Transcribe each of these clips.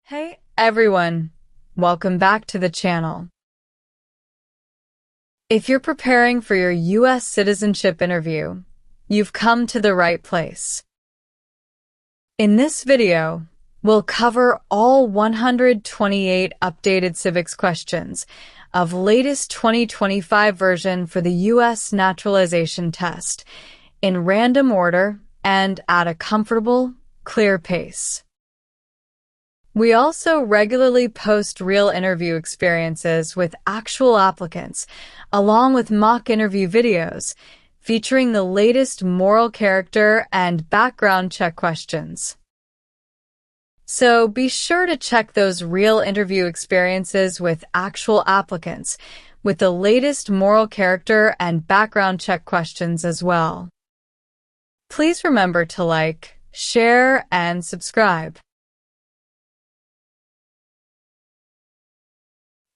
Hey everyone, welcome back to the channel. If you're preparing for your U.S. citizenship interview, you've come to the right place. In this video, we'll cover all 128 updated civics questions of latest 2025 version for the U.S. naturalization test in random order and at a comfortable, clear pace. We also regularly post real interview experiences with actual applicants, along with mock interview videos featuring the latest moral character and background check questions. So be sure to check those real interview experiences with actual applicants with the latest moral character and background check questions as well. Please remember to like, share, and subscribe.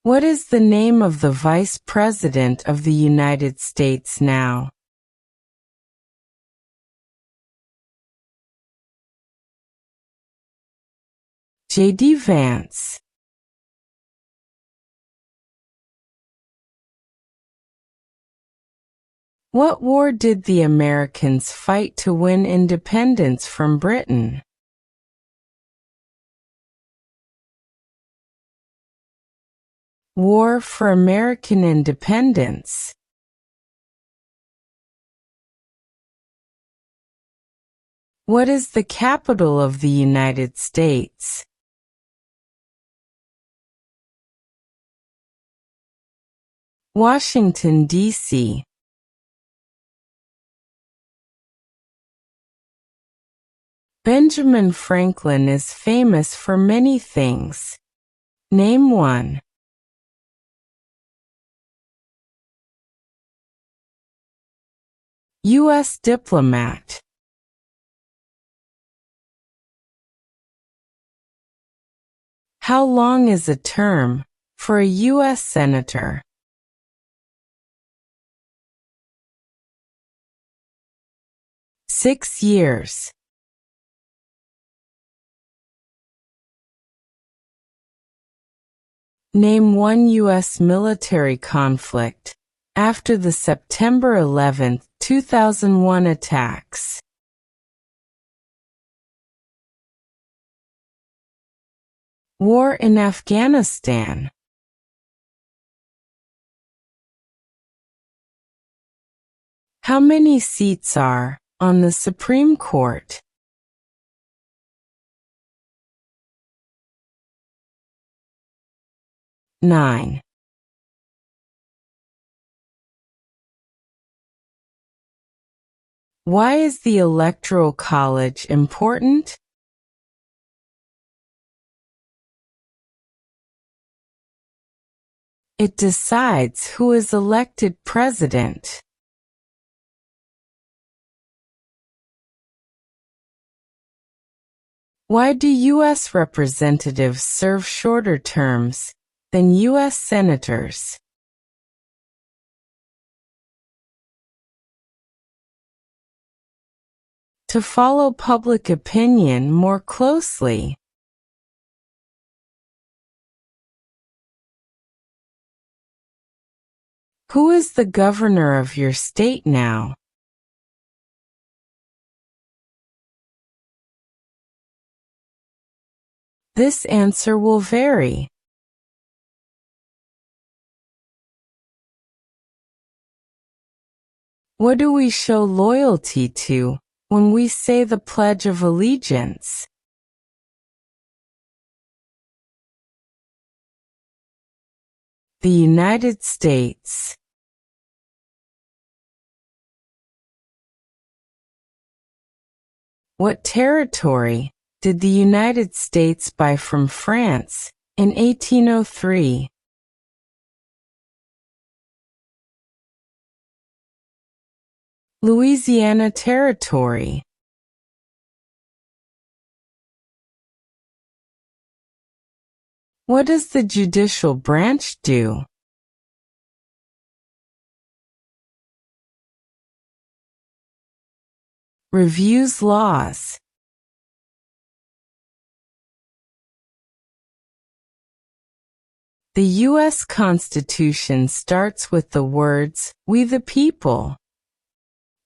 What is the name of the Vice President of the United States now? J.D. Vance. What war did the Americans fight to win independence from Britain? War for American Independence. What is the capital of the United States? Washington, D.C. Benjamin Franklin is famous for many things. Name one. U.S. diplomat. How long is a term for a U.S. senator? Six years. Name one U.S. military conflict after the September 11, 2001 attacks. War in Afghanistan. How many seats are on the Supreme Court? Nine. Why is the Electoral College important? It decides who is elected president. Why do U.S. representatives serve shorter terms than U.S. senators? To follow public opinion more closely. Who is the governor of your state now? This answer will vary. What do we show loyalty to when we say the Pledge of Allegiance? The United States. What territory did the United States buy from France in 1803? Louisiana Territory. What does the judicial branch do? Reviews laws. The U.S. Constitution starts with the words, "We the people."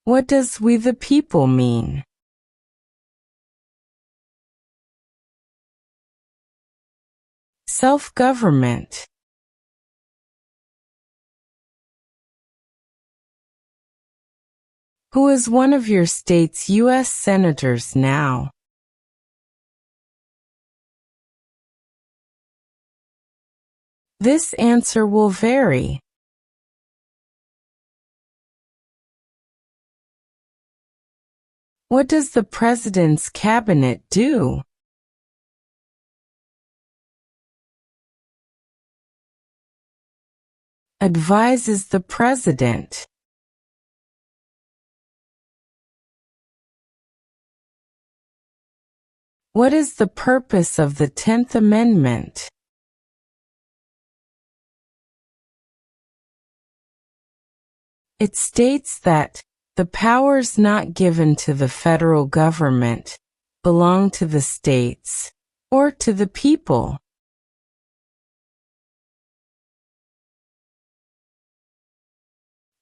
What does "we the people" mean? Self-government. Who is one of your state's U.S. senators now? This answer will vary. What does the President's cabinet do? Advises the President. What is the purpose of the 10th Amendment? It states that the powers not given to the federal government belong to the states or to the people.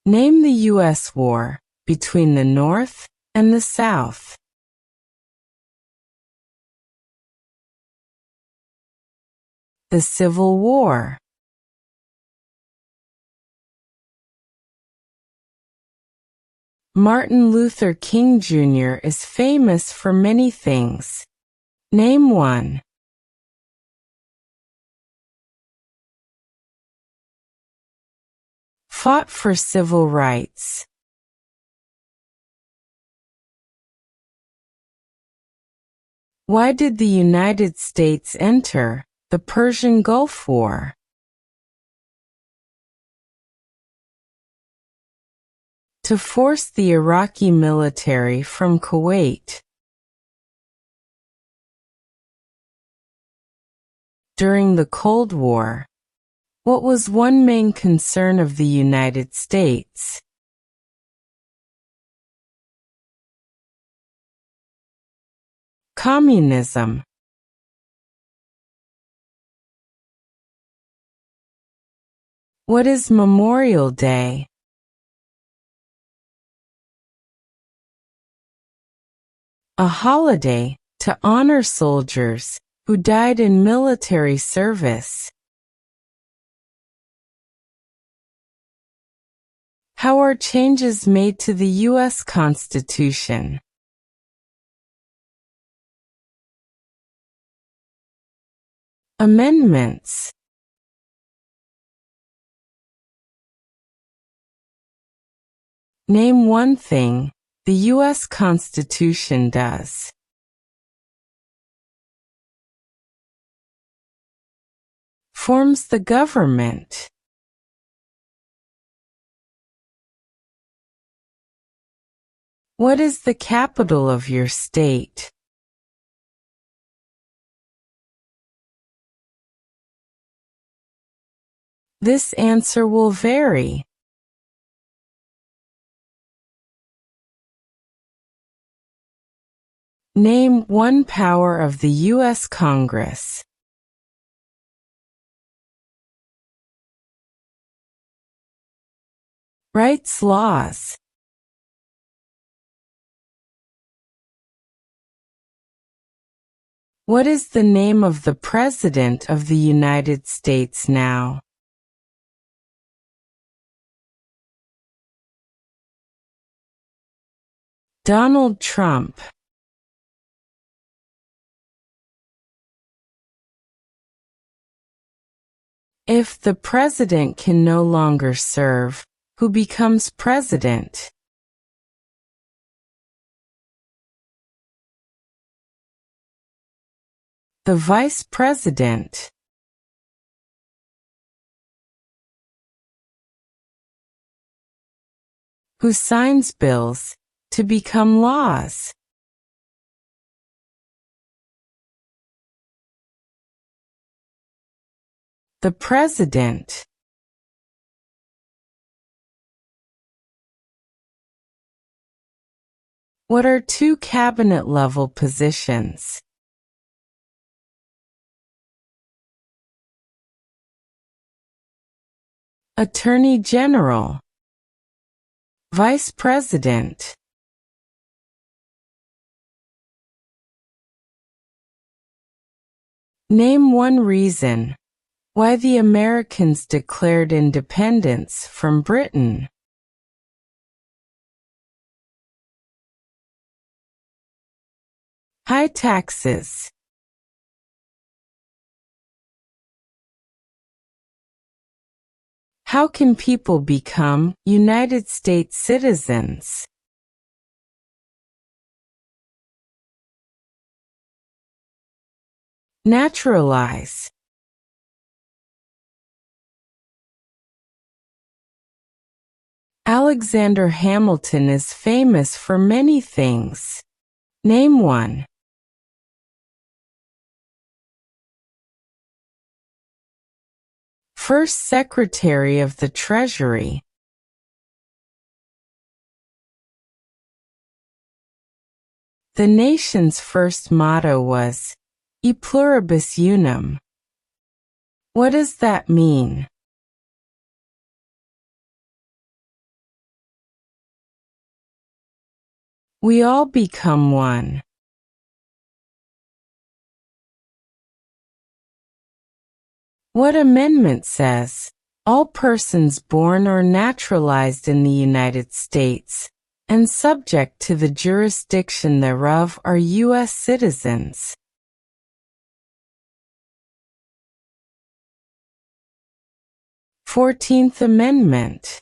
Name the U.S. war between the North and the South. The Civil War. Martin Luther King Jr. is famous for many things. Name one. Fought for civil rights. Why did the United States enter the Persian Gulf War? To force the Iraqi military from Kuwait. During the Cold War, what was one main concern of the United States? Communism. What is Memorial Day? A holiday to honor soldiers who died in military service. How are changes made to the U.S. Constitution? Amendments. Name one thing the U.S. Constitution does. Forms the government. What is the capital of your state? This answer will vary. Name one power of the U.S. Congress. Writes laws. What is the name of the President of the United States now? Donald Trump. If the President can no longer serve, who becomes President? The Vice President. Who signs bills to become laws? The President. What are two cabinet-level positions? Attorney General, Vice President. Name one reason why the Americans declared independence from Britain. High taxes. How can people become United States citizens? Naturalize. Alexander Hamilton is famous for many things. Name one. First Secretary of the Treasury. The nation's first motto was E pluribus unum. What does that mean? We all become one. What amendment says, all persons born or naturalized in the United States, and subject to the jurisdiction thereof are U.S. citizens? Fourteenth Amendment.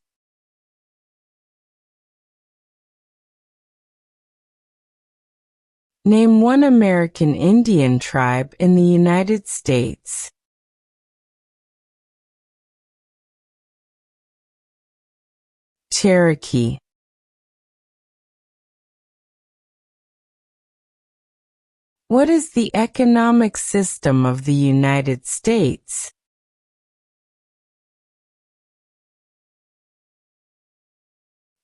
Name one American Indian tribe in the United States. Cherokee. What is the economic system of the United States?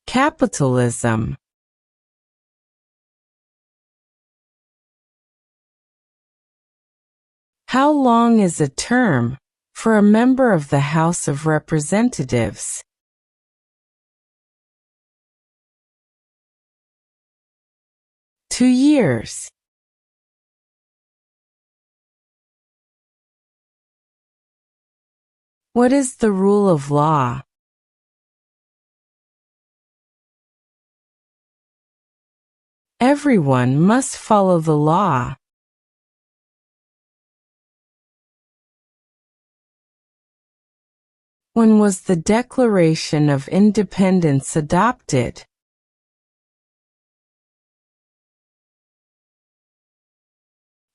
Capitalism. How long is a term for a member of the House of Representatives? 2 years. What is the rule of law? Everyone must follow the law. When was the Declaration of Independence adopted?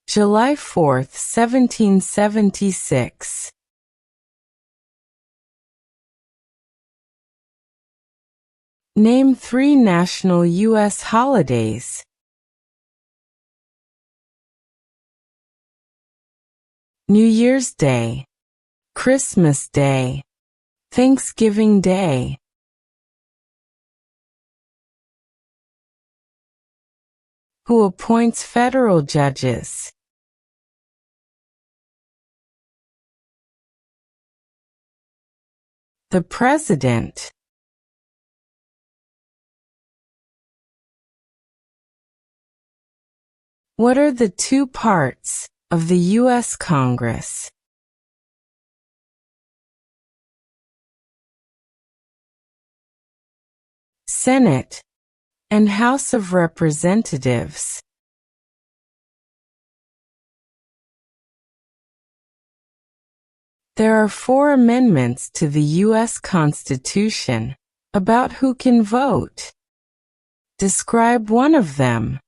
July 4, 1776. Name 3 national U.S. holidays. New Year's Day, Christmas Day, Thanksgiving Day. Who appoints federal judges? The President. What are the 2 parts of the U.S. Congress? Senate and House of Representatives. There are 4 amendments to the U.S. Constitution about who can vote. Describe one of them.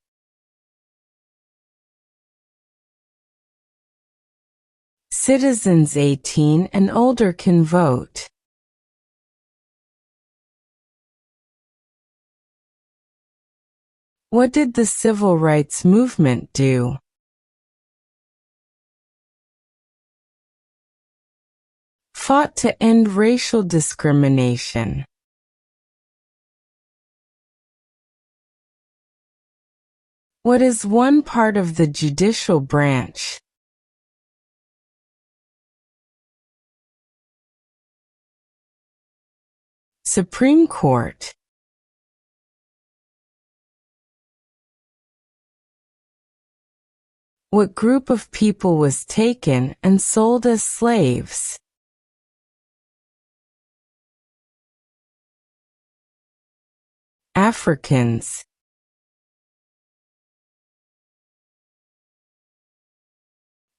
Citizens 18 and older can vote. What did the Civil Rights Movement do? Fought to end racial discrimination. What is one part of the judicial branch? Supreme Court. What group of people was taken and sold as slaves? Africans.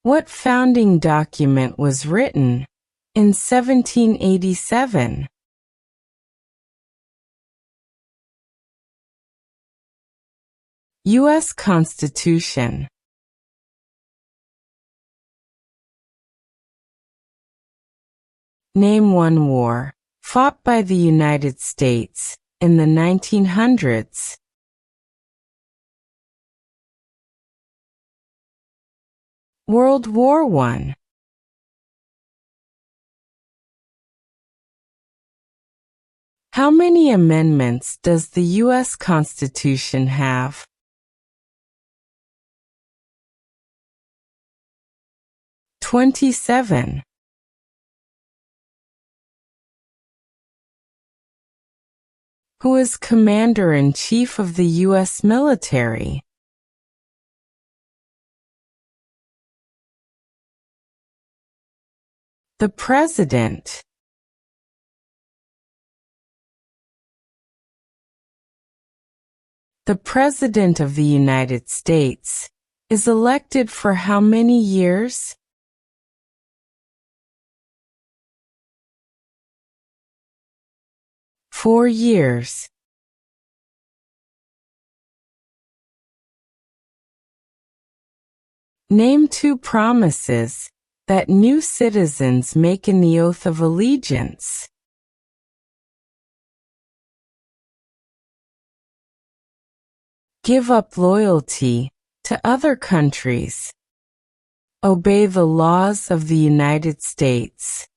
What founding document was written in 1787? U.S. Constitution. Name one war fought by the United States in the 1900s. World War I. How many amendments does the U.S. Constitution have? 27. Who is Commander-in-Chief of the U.S. military? The President. The President of the United States is elected for how many years? 4 years. Name 2 promises that new citizens make in the oath of allegiance. Give up loyalty to other countries. Obey the laws of the United States.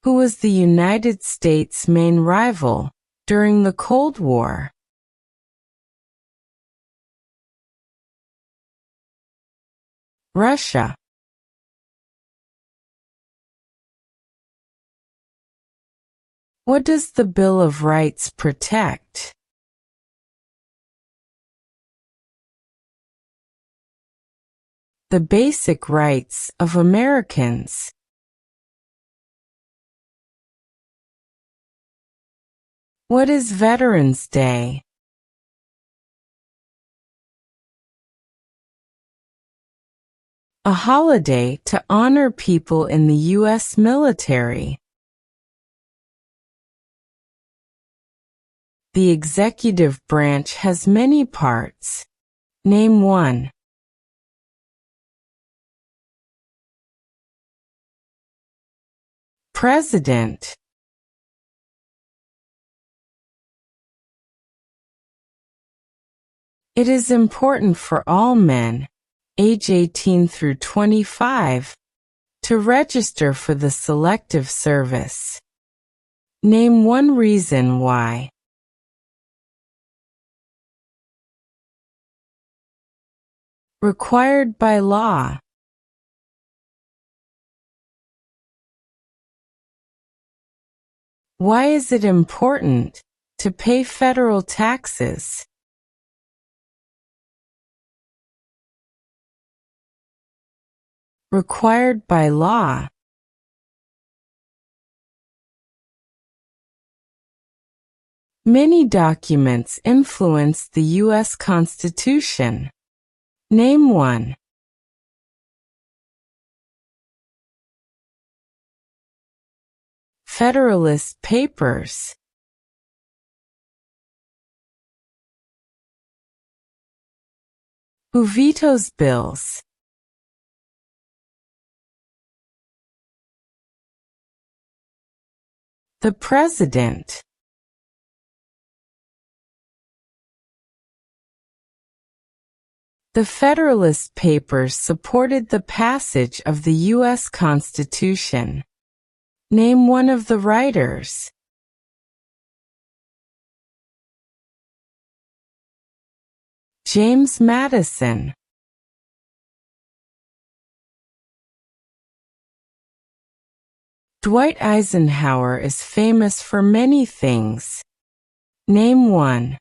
Who was the United States' main rival during the Cold War? Russia. What does the Bill of Rights protect? The basic rights of Americans. What is Veterans Day? A holiday to honor people in the U.S. military. The executive branch has many parts. Name one. President. It is important for all men, age 18 through 25, to register for the Selective Service. Name one reason why. Required by law. Why is it important to pay federal taxes? Required by law. Many documents influence the U.S. Constitution. Name one. Federalist Papers. Who vetoes bills? The President. The Federalist Papers supported the passage of the U.S. Constitution. Name one of the writers. James Madison. Dwight Eisenhower is famous for many things. Name one.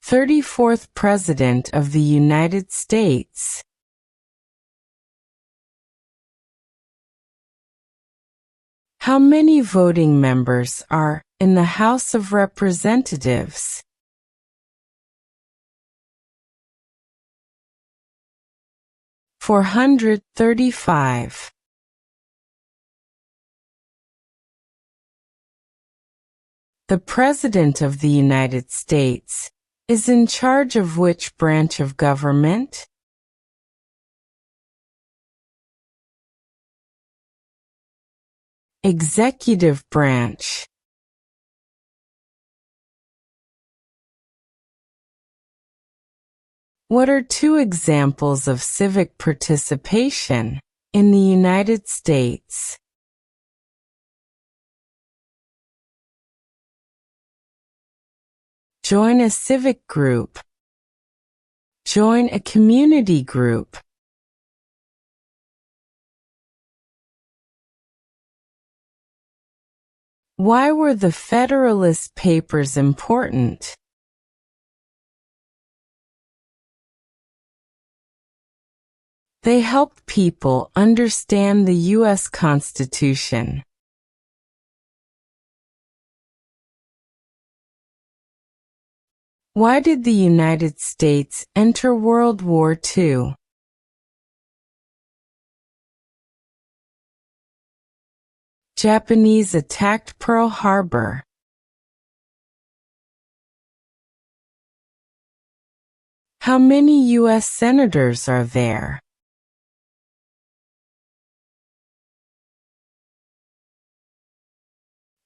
"34th President of the United States." How many voting members are in the House of Representatives? "435." The President of the United States is in charge of which branch of government? Executive branch. What are two examples of civic participation in the United States? Join a civic group. Join a community group. Why were the Federalist Papers important? They helped people understand the U.S. Constitution. Why did the United States enter World War II? Japanese attacked Pearl Harbor. How many U.S. senators are there?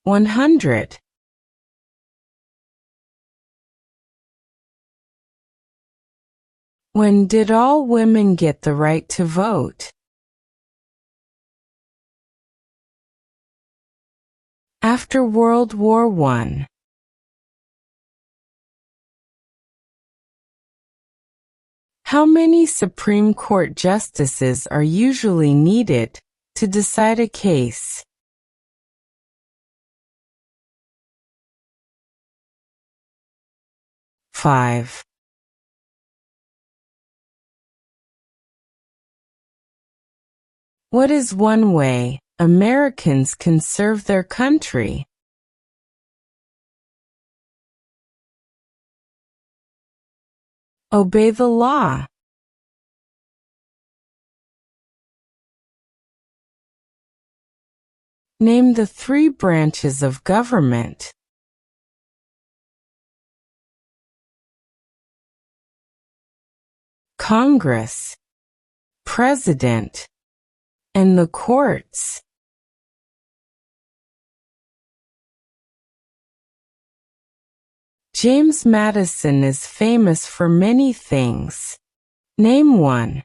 100. When did all women get the right to vote? After World War I. How many Supreme Court justices are usually needed to decide a case? 5. What is one way Americans can serve their country? Obey the law. Name the 3 branches of government. Congress, President, and the courts. James Madison is famous for many things. Name one.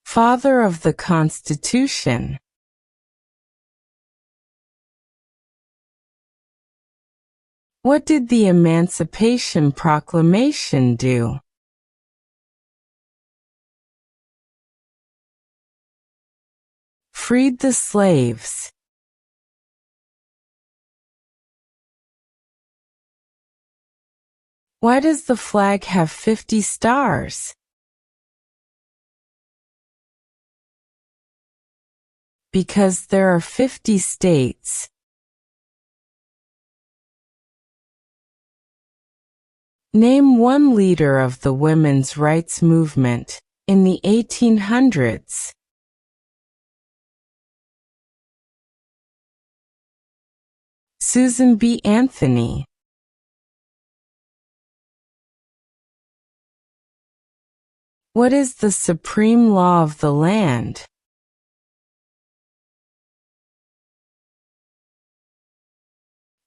Father of the Constitution. What did the Emancipation Proclamation do? Freed the slaves. Why does the flag have 50 stars? Because there are 50 states. Name one leader of the women's rights movement in the 1800s. Susan B. Anthony. What is the supreme law of the land?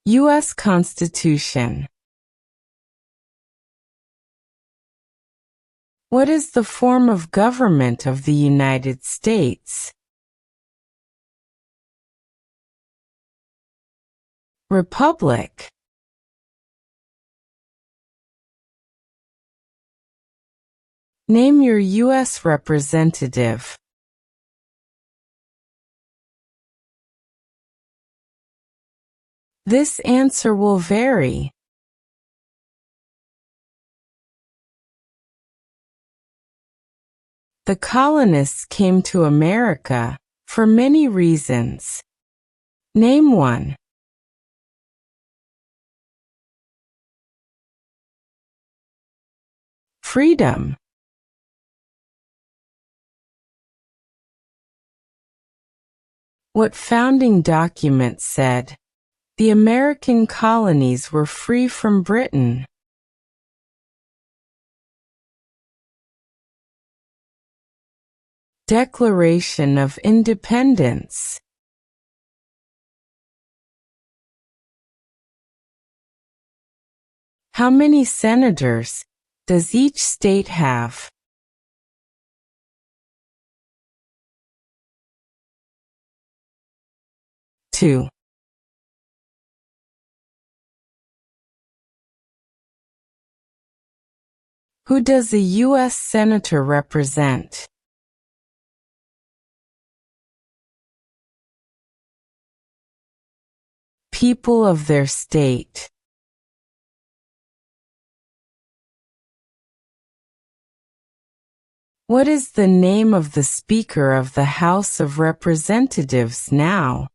U.S. Constitution. What is the form of government of the United States? Republic. Name your U.S. representative. This answer will vary. The colonists came to America for many reasons. Name one. Freedom. What founding document said? The American colonies were free from Britain. Declaration of Independence. How many senators does each state have? 2. Who does a U.S. Senator represent? People of their state. What is the name of the Speaker of the House of Representatives now?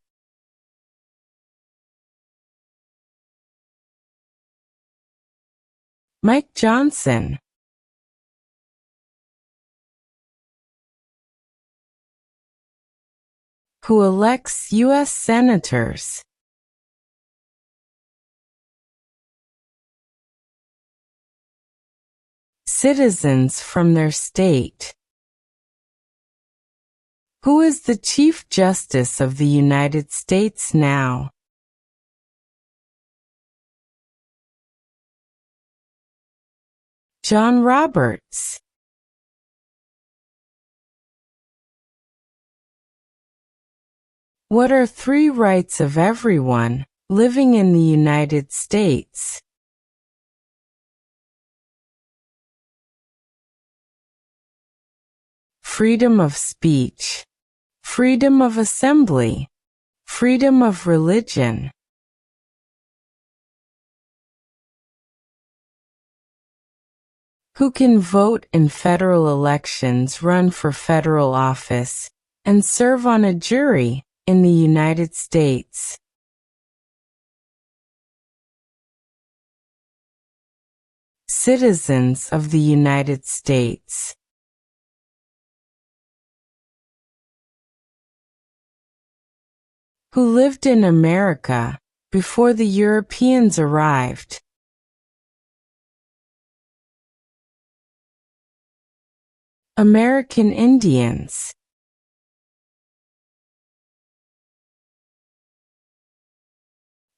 Mike Johnson. Who elects U.S. senators? Citizens from their state. Who is the Chief Justice of the United States now? John Roberts. What are 3 rights of everyone living in the United States? Freedom of speech, freedom of assembly, freedom of religion. Who can vote in federal elections, run for federal office, and serve on a jury in the United States? Citizens of the United States. Who lived in America before the Europeans arrived? American Indians.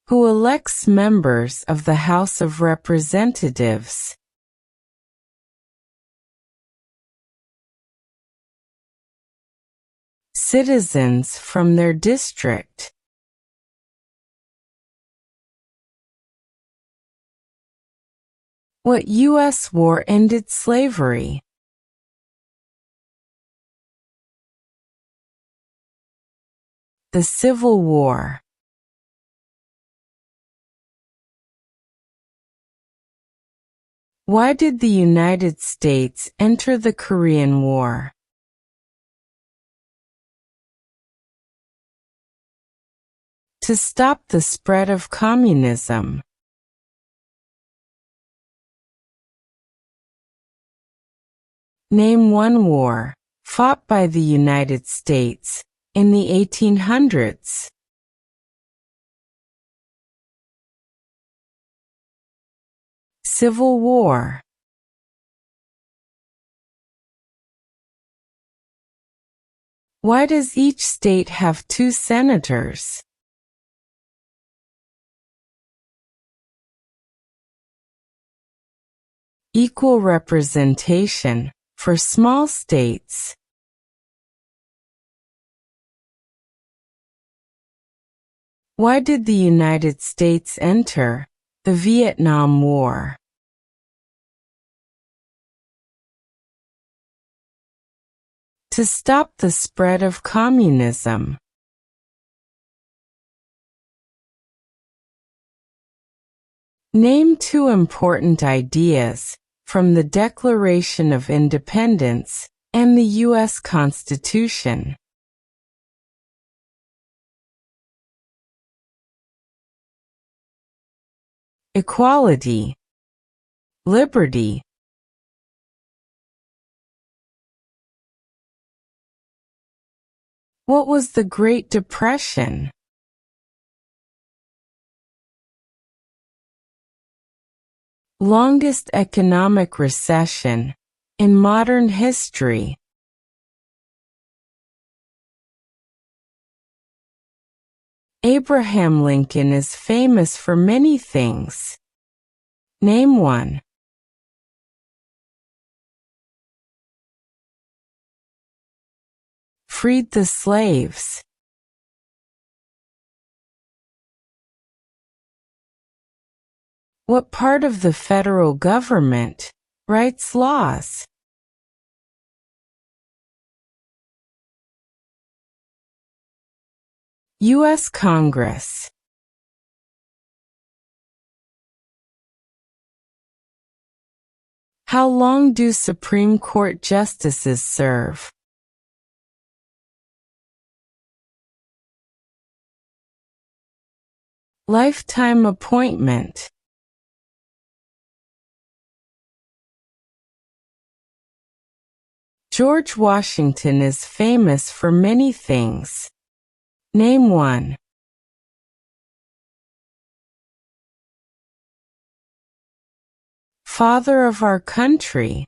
Who elects members of the House of Representatives? Citizens from their district. What U.S. war ended slavery? The Civil War. Why did the United States enter the Korean War? To stop the spread of communism. Name one war fought by the United States in the 1800s. Civil War. Why does each state have 2 senators? Equal representation for small states. Why did the United States enter the Vietnam War? To stop the spread of communism. Name two important ideas from the Declaration of Independence and the U.S. Constitution. Equality, liberty. What was the Great Depression? Longest economic recession in modern history. Abraham Lincoln is famous for many things. Name one. Freed the slaves. What part of the federal government writes laws? U.S. Congress. How long do Supreme Court justices serve? Lifetime appointment. George Washington is famous for many things. Name one. Father of our country.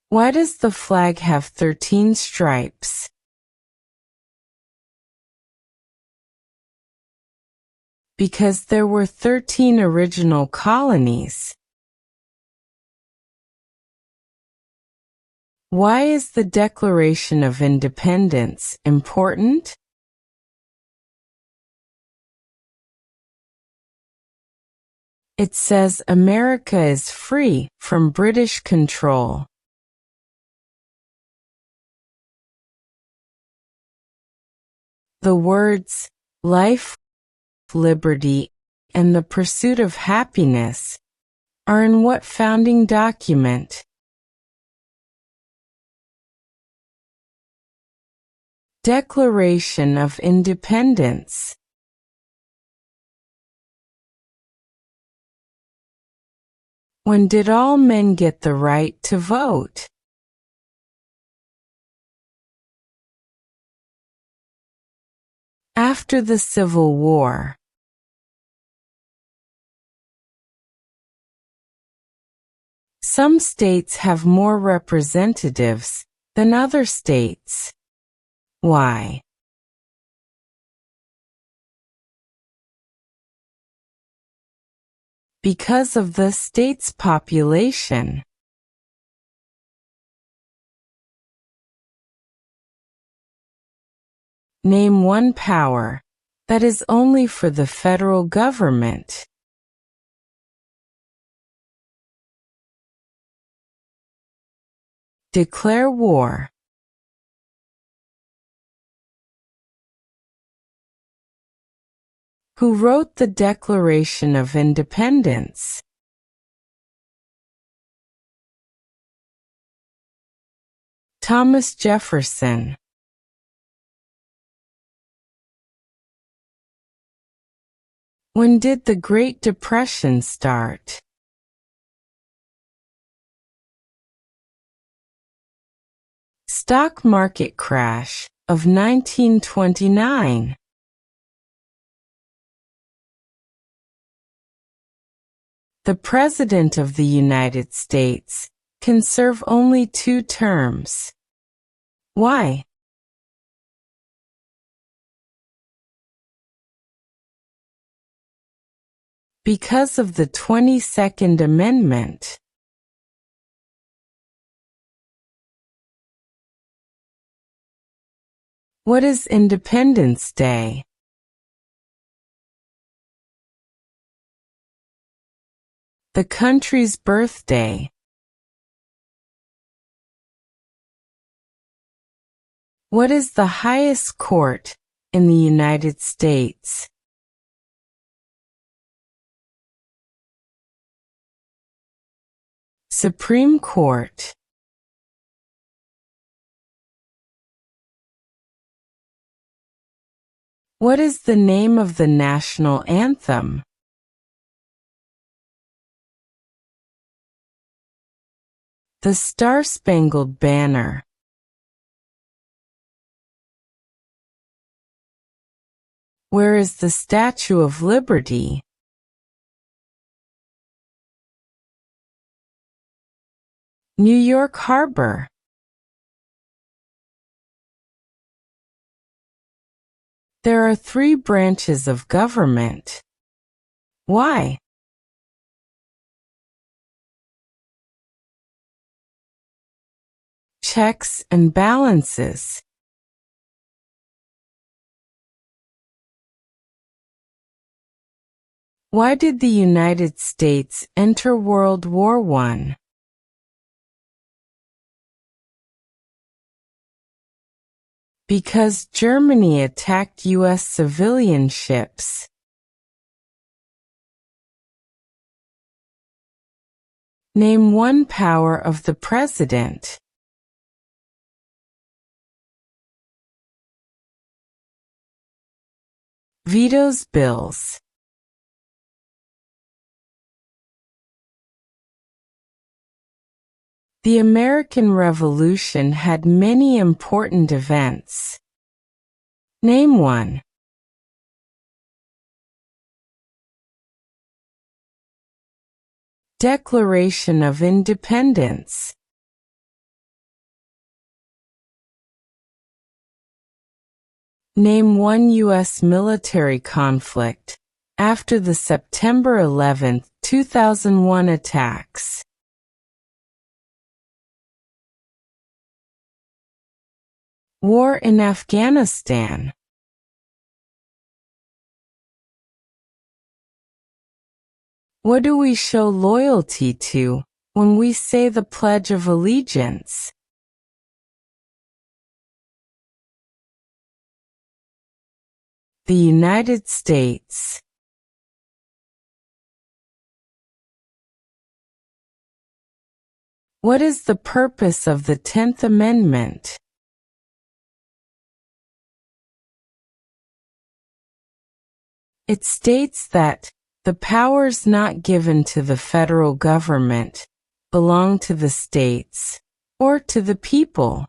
Why does the flag have 13 stripes? Because there were 13 original colonies. Why is the Declaration of Independence important? It says America is free from British control. The words life, liberty, and the pursuit of happiness are in what founding document? Declaration of Independence. When did all men get the right to vote? After the Civil War. Some states have more representatives than other states. Why? Because of the state's population. Name one power that is only for the federal government. Declare war. Who wrote the Declaration of Independence? Thomas Jefferson. When did the Great Depression start? Stock market crash of 1929. The President of the United States can serve only 2 terms. Why? Because of the 22nd Amendment. What is Independence Day? the country's birthday? What is the highest court in the United States? Supreme Court. What is the name of the national anthem? The Star-Spangled Banner. Where is the Statue of Liberty? New York Harbor. There are 3 branches of government. Why? Checks and balances. Why did the United States enter World War I? Because Germany attacked U.S. civilian ships. Name one power of the President. Vetoes bills. The American Revolution had many important events. Name one. Declaration of Independence. Name one U.S. military conflict after the September 11, 2001 attacks. War in Afghanistan. What do we show loyalty to when we say the Pledge of Allegiance? The United States. What is the purpose of the 10th Amendment? It states that the powers not given to the federal government belong to the states or to the people.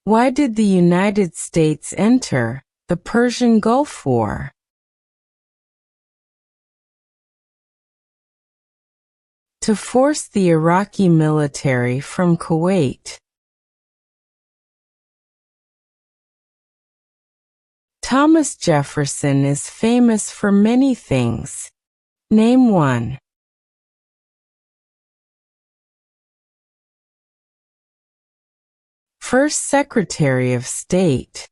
Why did the United States enter the Persian Gulf War? To force the Iraqi military from Kuwait. Thomas Jefferson is famous for many things. Name one. First Secretary of State.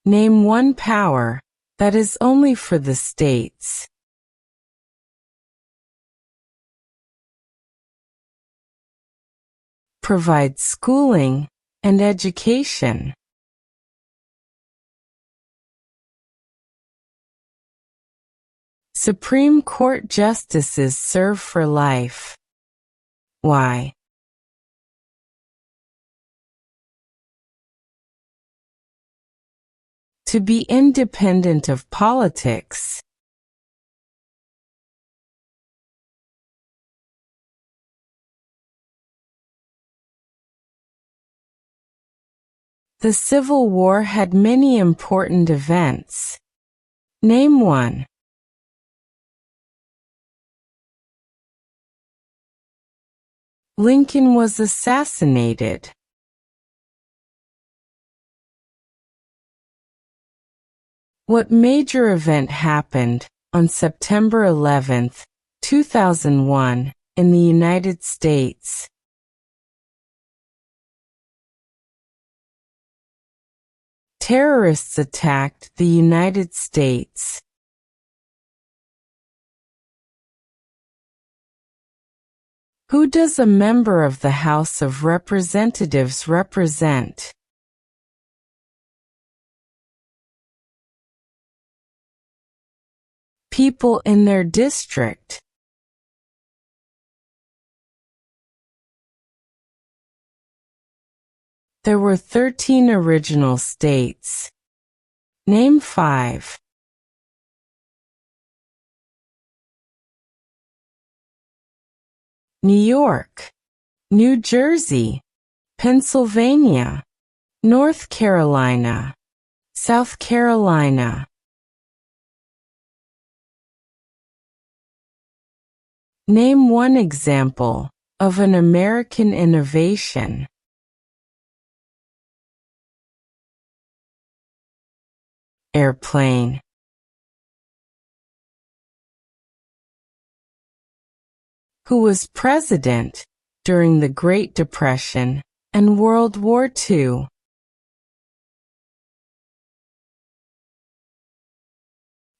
Name one power that is only for the states. Provide schooling and education. Supreme Court justices serve for life. Why? To be independent of politics. The Civil War had many important events. Name one. Lincoln was assassinated. What major event happened on September 11, 2001, in the United States? Terrorists attacked the United States. Who does a member of the House of Representatives represent? People in their district. There were 13 original states. Name 5. New York, New Jersey, Pennsylvania, North Carolina, South Carolina. Name one example of an American innovation. Airplane. Who was president during the Great Depression and World War II?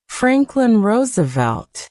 Franklin Roosevelt.